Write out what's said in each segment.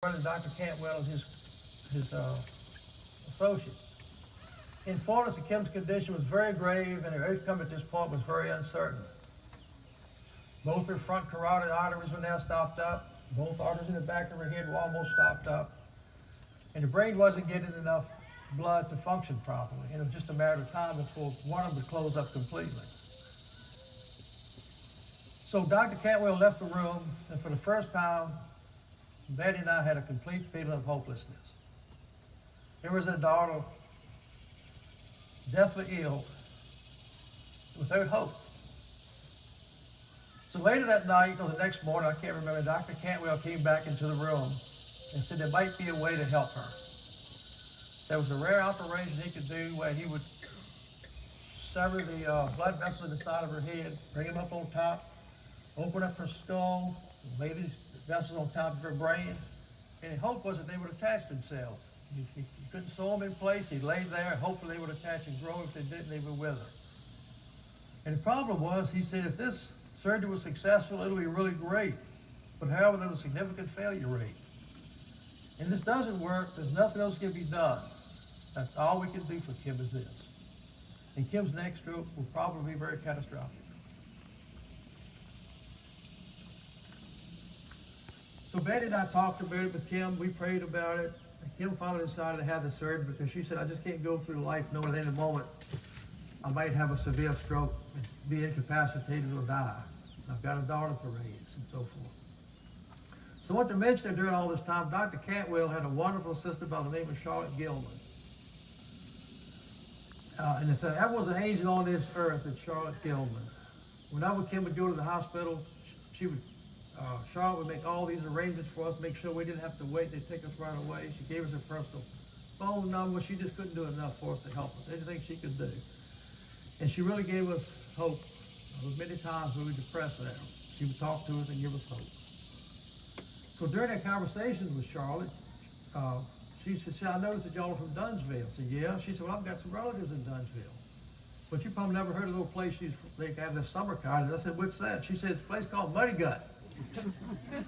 And Dr. Cantwell and his associates. In fullness, Kim's condition was very grave, and her outcome at this point was very uncertain. Both her front carotid arteries were now stopped up. Both arteries in the back of her head were almost stopped up. And the brain wasn't getting enough blood to function properly. And it was just a matter of time before one of them would close up completely. So Dr. Cantwell left the room, and for the first time, Betty and I had a complete feeling of hopelessness. Here was a daughter, deathly ill, without hope. So later that night, or the next morning, I can't remember, Dr. Cantwell came back into the room and said there might be a way to help her. There was a rare operation he could do where he would sever the blood vessels in the side of her head, bring them up on top, open up her skull, lay these vessels on top of her brain, and the hope was that they would attach themselves. He couldn't sew them in place. He laid there, and hopefully they would attach and grow. If they didn't, they would wither. And the problem was, he said, if this surgery was successful, it'll be really great. But however, there was a significant failure rate. And this doesn't work. There's nothing else can be done. That's all we can do for Kim is this. And Kim's next stroke will probably be very catastrophic. So Betty and I talked about it with Kim. We prayed about it. And Kim finally decided to have the surgery because she said, I just can't go through life knowing at any moment I might have a severe stroke, be incapacitated, or die. I've got a daughter to raise, and so forth. So what to mention during all this time, Dr. Cantwell had a wonderful sister by the name of Charlotte Gilman. And that was an angel on this earth, that Charlotte Gilman. Whenever Kim would go to the hospital, Charlotte would make all these arrangements for us, make sure we didn't have to wait. They'd take us right away. She gave us her personal phone number. She just couldn't do enough for us to help us, anything she could do. And she really gave us hope. There was many times we were depressed now. She would talk to us and give us hope. So during that conversation with Charlotte, she said, I noticed that y'all are from Dunsville. I said, yeah. She said, well, I've got some relatives in Dunsville. But you probably never heard of a little place they have this summer cottage. I said, what's that? She said, it's a place called Muddy Gut. I said,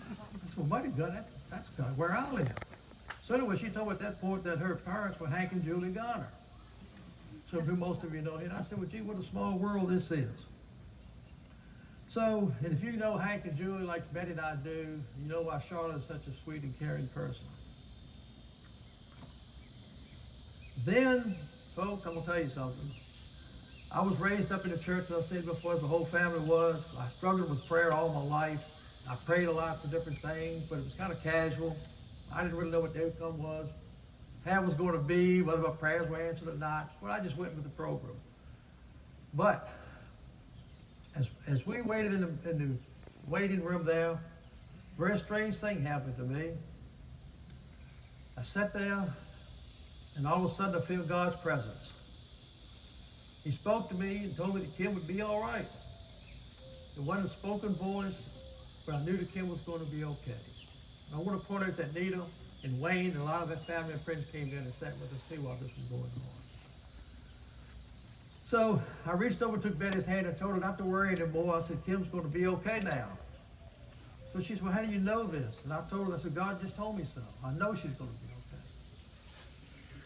well, Muddy Gut, that's kind of where I live. So anyway, she told me at that point that her parents were Hank and Julie Garner. So who most of you know. And I said, well, gee, what a small world this is. So, and if you know Hank and Julie like Betty and I do, you know why Charlotte is such a sweet and caring person. Then, folks, I'm going to tell you something. I was raised up in the church, as I said before, as the whole family was. I struggled with prayer all my life. I prayed a lot for different things, but it was kind of casual. I didn't really know what the outcome was, how it was going to be, whether my prayers were answered or not. Well, I just went with the program. But as we waited in the waiting room there, a very strange thing happened to me. I sat there, and all of a sudden I feel God's presence. He spoke to me and told me that Kim would be all right. It wasn't a spoken voice, but I knew that Kim was going to be okay. And I want to point out that Nita and Wayne and a lot of their family and friends came down and sat with us to see what this was going on. So I reached over, took Betty's hand, and told her not to worry anymore. I said, Kim's going to be okay now. So she said, well, how do you know this? And I told her, I said, God just told me so. I know she's going to be okay.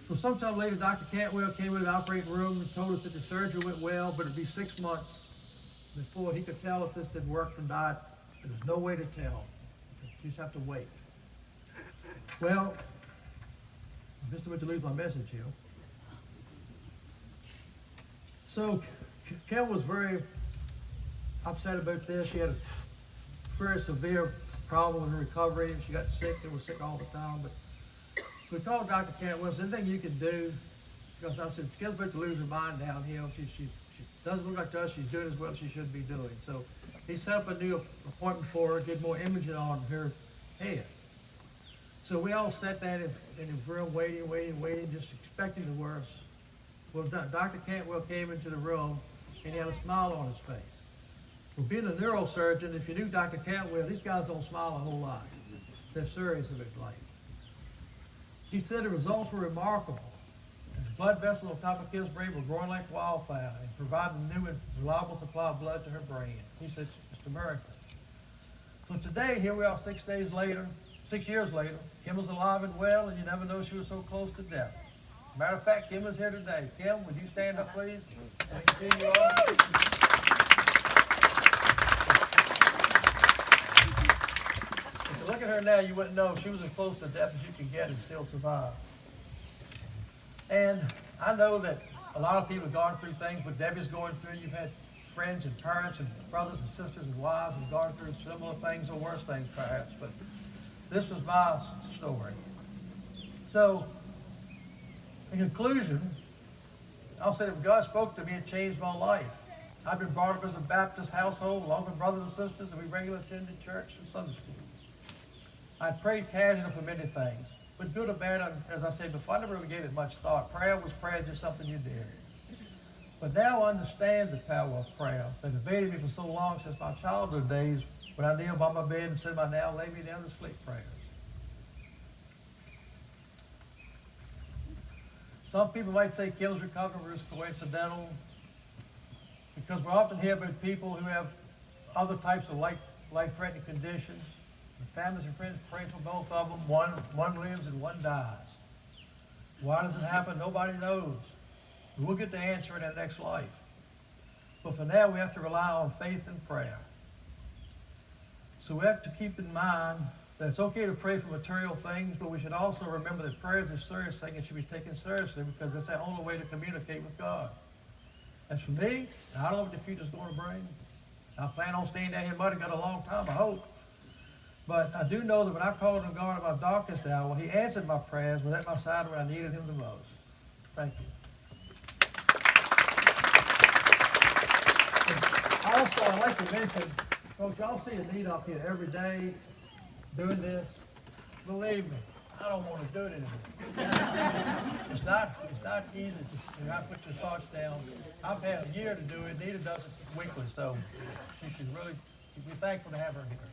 So sometime later, Dr. Cantwell came into the operating room and told us that the surgery went well, but it'd be 6 months before he could tell if this had worked or not. There's no way to tell. You just have to wait. Well, I'm just about to lose my message here. So Kim was very upset about this. She had a very severe problem with her recovery, and she got sick and was sick all the time. But we called Dr. Cantwell. Is there anything you can do? Because I said, Kim's about to lose her mind downhill. She doesn't look like to us. She's doing as well as she should be doing. So he set up a new appointment for her, did more imaging on her head. So we all sat there in the room waiting, just expecting the worst. Well, Dr. Cantwell came into the room, and he had a smile on his face. Well, being a neurosurgeon, if you knew Dr. Cantwell, these guys don't smile a whole lot. They're serious about life. He said the results were remarkable. The blood vessels on top of Kim's brain were growing like wildfire and providing a new and reliable supply of blood to her brain. He said, it's a miracle. So today, here we are 6 6 years later, Kim was alive and well, and you never know she was so close to death. Matter of fact, Kim is here today. Kim, would you stand up, please? We can see you all. If you look at her now, you wouldn't know she was as close to death as you can get and still survive. And I know that a lot of people have gone through things, but Debbie's going through. You've had friends and parents and brothers and sisters and wives who've gone through similar things or worse things perhaps, but this was my story. So, in conclusion, I'll say that God spoke to me and changed my life. I've been brought up as a Baptist household along with brothers and sisters, and we regularly attended church and Sunday school. I prayed casually for many things, but good or bad, as I said before, I never really gave it much thought. Prayer was prayer, just something you did. But now I understand the power of prayer that evaded me for so long since my childhood days when I kneel by my bed and said my now lay me down to sleep prayers. Some people might say Kim's recovery was coincidental because we often hear about people who have other types of life-threatening conditions. The families and friends pray for both of them. One lives and one dies. Why does it happen? Nobody knows. We'll get the answer in that next life. But for now, we have to rely on faith and prayer. So we have to keep in mind that it's okay to pray for material things, but we should also remember that prayer is a serious thing and should be taken seriously because it's the only way to communicate with God. As for me, I don't know what the future's going to bring. I plan on staying down here in Muddy a long time, I hope. But I do know that when I called on God at my darkest hour, He answered my prayers, was at my side when I needed Him the most. Thank you. Also, I'd like to mention, folks, y'all see a need up here every day doing this. Believe me, I don't want to do it anymore. It's not easy to not put your thoughts down. I've had a year to do it. Nita does it weekly, so she should really be thankful to have her here.